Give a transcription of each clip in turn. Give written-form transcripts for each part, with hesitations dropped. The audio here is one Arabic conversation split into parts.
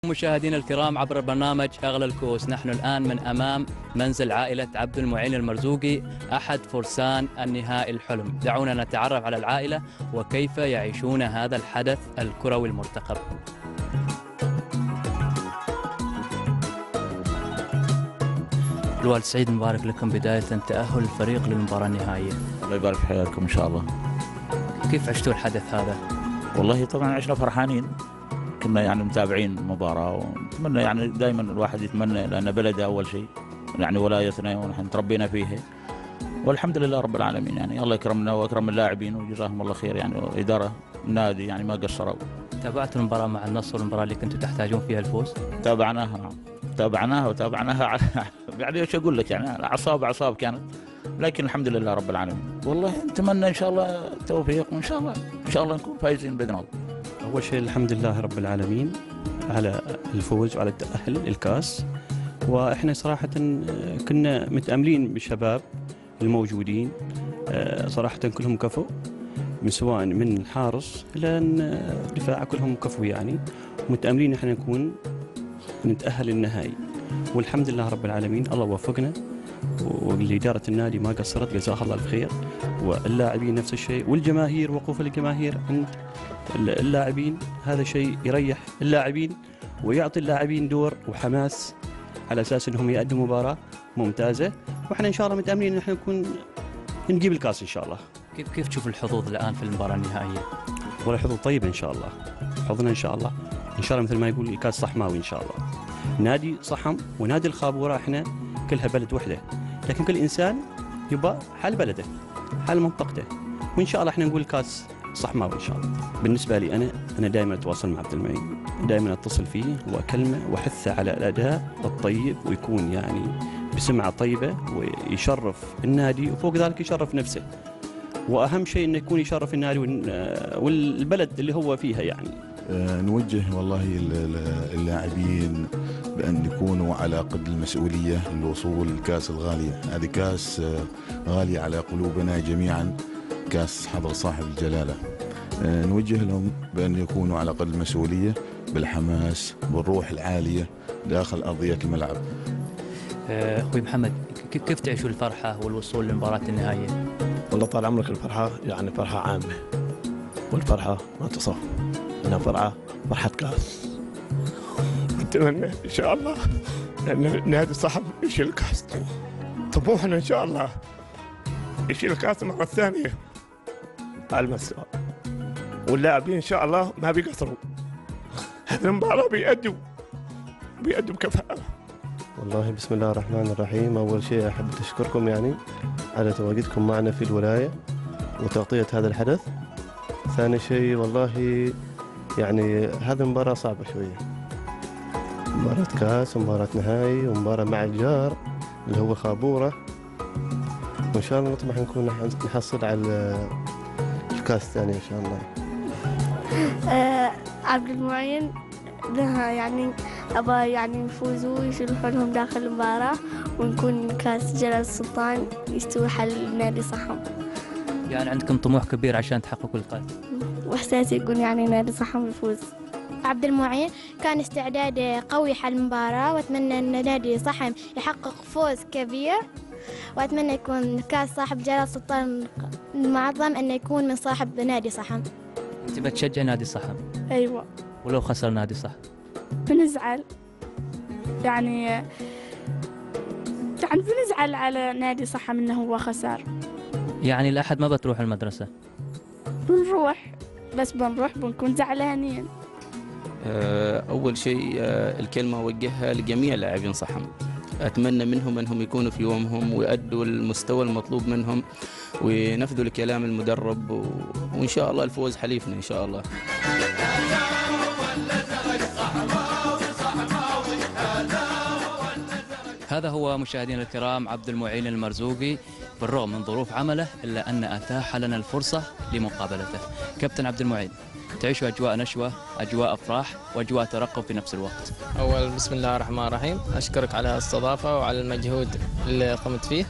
مشاهدينا الكرام عبر برنامج أغلى الكؤوس، نحن الآن من أمام منزل عائلة عبد المعين المرزوقي أحد فرسان النهائي الحلم. دعونا نتعرف على العائلة وكيف يعيشون هذا الحدث الكروي المرتقب. الوالد سعيد، مبارك لكم بداية تأهل الفريق للمباراة النهائية. الله يبارك في حياتكم إن شاء الله. كيف عشتوا الحدث هذا؟ والله طبعا عشنا فرحانين، كنا يعني متابعين المباراة ونتمنى، يعني دائما الواحد يتمنى، لأن بلده أول شيء يعني ولايتنا ونحن تربينا فيها، والحمد لله رب العالمين. يعني الله يكرمنا وأكرم اللاعبين وجزاهم الله خير، يعني وإدارة النادي يعني ما قصروا. تابعتوا المباراة مع النصر، المباراة اللي كنتوا تحتاجون فيها الفوز؟ تابعناها يعني ايش اقول لك، يعني اعصاب كانت، لكن الحمد لله رب العالمين. والله نتمنى ان شاء الله التوفيق، وان شاء الله نكون فايزين باذن الله. اول شيء الحمد لله رب العالمين على الفوز وعلى التأهل للكاس، واحنا صراحة كنا متأملين بالشباب الموجودين، صراحة كلهم كفوا، من سواء من الحارس الى الدفاع كلهم كفوا، يعني متأملين احنا نكون نتأهل النهائي، والحمد لله رب العالمين الله وفقنا، والإدارة النادي ما قصرت جزاها الله الخير، واللاعبين نفس الشيء، والجماهير وقوف الجماهير عند اللاعبين هذا شيء يريح اللاعبين ويعطي اللاعبين دور وحماس على أساس أنهم يقدموا مباراة ممتازة، وإحنا إن شاء الله متأملين أن احنا نجيب الكاس إن شاء الله. كيف تشوف الحظوظ الآن في المباراة النهائية؟ والله حظوظ طيبة إن شاء الله، حظنا إن شاء الله مثل ما يقول الكاس صحماوي إن شاء الله. نادي صحم ونادي الخابورة احنا كلها بلد وحده، لكن كل انسان يبقى حال بلده حال منطقته، وان شاء الله احنا نقول الكاس صحماوي ان شاء الله. بالنسبه لي انا دائما اتواصل مع عبد المعين، دائما اتصل فيه واكلمه واحثه على الاداء الطيب، ويكون يعني بسمعه طيبه ويشرف النادي، وفوق ذلك يشرف نفسه، واهم شيء انه يكون يشرف النادي والبلد اللي هو فيها. يعني نوجه والله اللاعبين بأن يكونوا على قدر المسؤولية للوصول للكاس الغالية. هذه كاس غالية على قلوبنا جميعا، كاس حضر صاحب الجلالة. نوجه لهم بأن يكونوا على قدر المسؤولية بالحماس والروح العالية داخل أرضية الملعب. أخوي محمد، كيف تعيشوا الفرحة والوصول لمباراة النهائية؟ والله طال عمرك الفرحة يعني فرحة عامة، والفرحة ما تصف انها فرحة كاس. نتمنى ان شاء الله ان نادي صاحب يشيل الكاس، طموحنا ان شاء الله يشيل الكاس المرة الثانية على المستوى، واللاعبين ان شاء الله ما بيقصروا، هذه المباراة بيأدوا بكفاءة. والله بسم الله الرحمن الرحيم. اول شيء احب اشكركم يعني على تواجدكم معنا في الولاية وتغطية هذا الحدث. ثاني شيء والله يعني هذه مباراة صعبة شوية، مباراة كاس ومباراة نهائي ومباراة مع الجار اللي هو خابورة، وإن شاء الله نطمح نكون نحصل على الكاس الثاني إن شاء الله. عبد المعين لها يعني أبا يعني يفوزوا ويشيلوا لهم داخل المباراة، ونكون كاس جلال السلطان يستوي حل نادي صحم. يعني عندكم طموح كبير عشان تحققوا الكاس، واحساسي يكون يعني نادي صحم يفوز. عبد المعين كان استعداد قوي حل المباراة، واتمنى ان نادي صحم يحقق فوز كبير، واتمنى يكون كاس صاحب جلال سلطان المعظم انه يكون من صاحب نادي صحم. انت بتشجع نادي صحم؟ ايوه. ولو خسر نادي صحم؟ بنزعل، يعني بنزعل على نادي صحم انه هو خسر. يعني الأحد ما بتروح المدرسة؟ بنروح، بس بنكون زعلانين. أول شيء الكلمة أوجهها لجميع لاعبين صحم، أتمنى منهم أنهم يكونوا في يومهم ويؤدوا المستوى المطلوب منهم وينفذوا لكلام المدرب، وإن شاء الله الفوز حليفنا إن شاء الله. هذا هو مشاهدينا الكرام عبد المعين المرزوقي، بالرغم من ظروف عمله إلا أن أتاح لنا الفرصة لمقابلته. كابتن عبد المعين، تعيش أجواء نشوة، أجواء أفراح، وأجواء ترقب في نفس الوقت. أول بسم الله الرحمن الرحيم، أشكرك على الاستضافة وعلى المجهود اللي قمت فيه.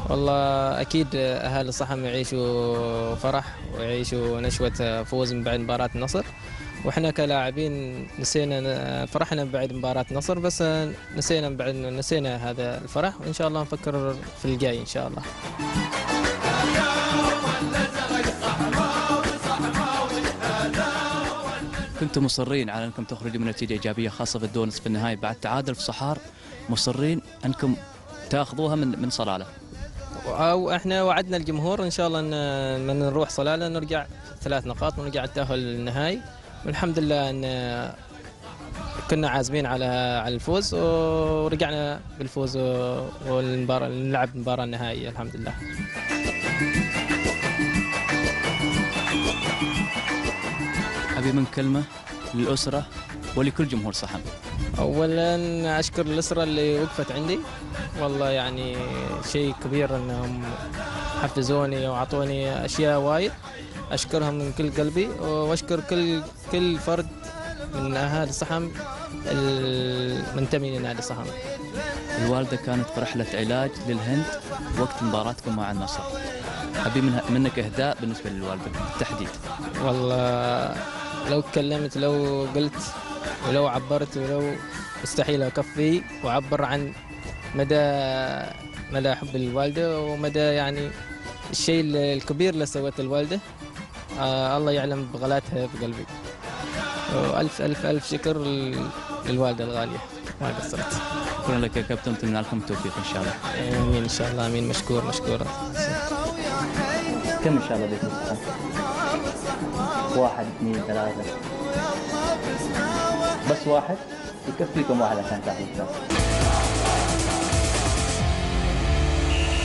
والله أكيد أهالي صحم يعيشوا فرح ويعيشوا نشوة فوز من بعد مباراة النصر، واحنا كلاعبين نسينا فرحنا بعد مباراة نصر، بس نسينا هذا الفرح، وان شاء الله نفكر في الجاي ان شاء الله. كنتم مصرين على انكم تخرجوا من نتيجه ايجابيه خاصه في الدور نصف النهائي بعد تعادل في صحار، مصرين انكم تاخذوها من صلاله. او احنا وعدنا الجمهور ان شاء الله ان من نروح صلاله نرجع 3 نقاط ونرجع نتاهل للنهائي، والحمد لله ان كنا عازمين على الفوز ورجعنا بالفوز والمباراه نلعب المباراه النهائيه الحمد لله. أبي من كلمة للأسرة ولكل جمهور صحم. أولاً أشكر الأسرة اللي وقفت عندي، والله يعني شيء كبير أنهم حفزوني وأعطوني أشياء وايد، أشكرهم من كل قلبي، وأشكر كل فرد من أهالي صحم المنتمي لنادي صحم. الوالدة كانت في رحلة علاج للهند وقت مباراتكم مع النصر، أبي منك إهداء بالنسبة للوالدة بالتحديد. والله لو تكلمت، لو قلت، ولو عبرت، ولو مستحيل أكفي وأعبر عن مدى حب الوالدة ومدى يعني الشيء الكبير اللي سوته الوالدة. الله يعلم بغلاتها بقلبي، وألف ألف ألف شكر للوالدة الغالية، ما قصرت. شكرا لك يا كابتن، نتمنى لكم التوفيق إن شاء الله. آمين إن شاء الله، آمين. مشكور. كم إن شاء الله بيكون صحم؟ 1 2 3 بس واحد يكفيكم واحد عشان تاخذوا الكاس.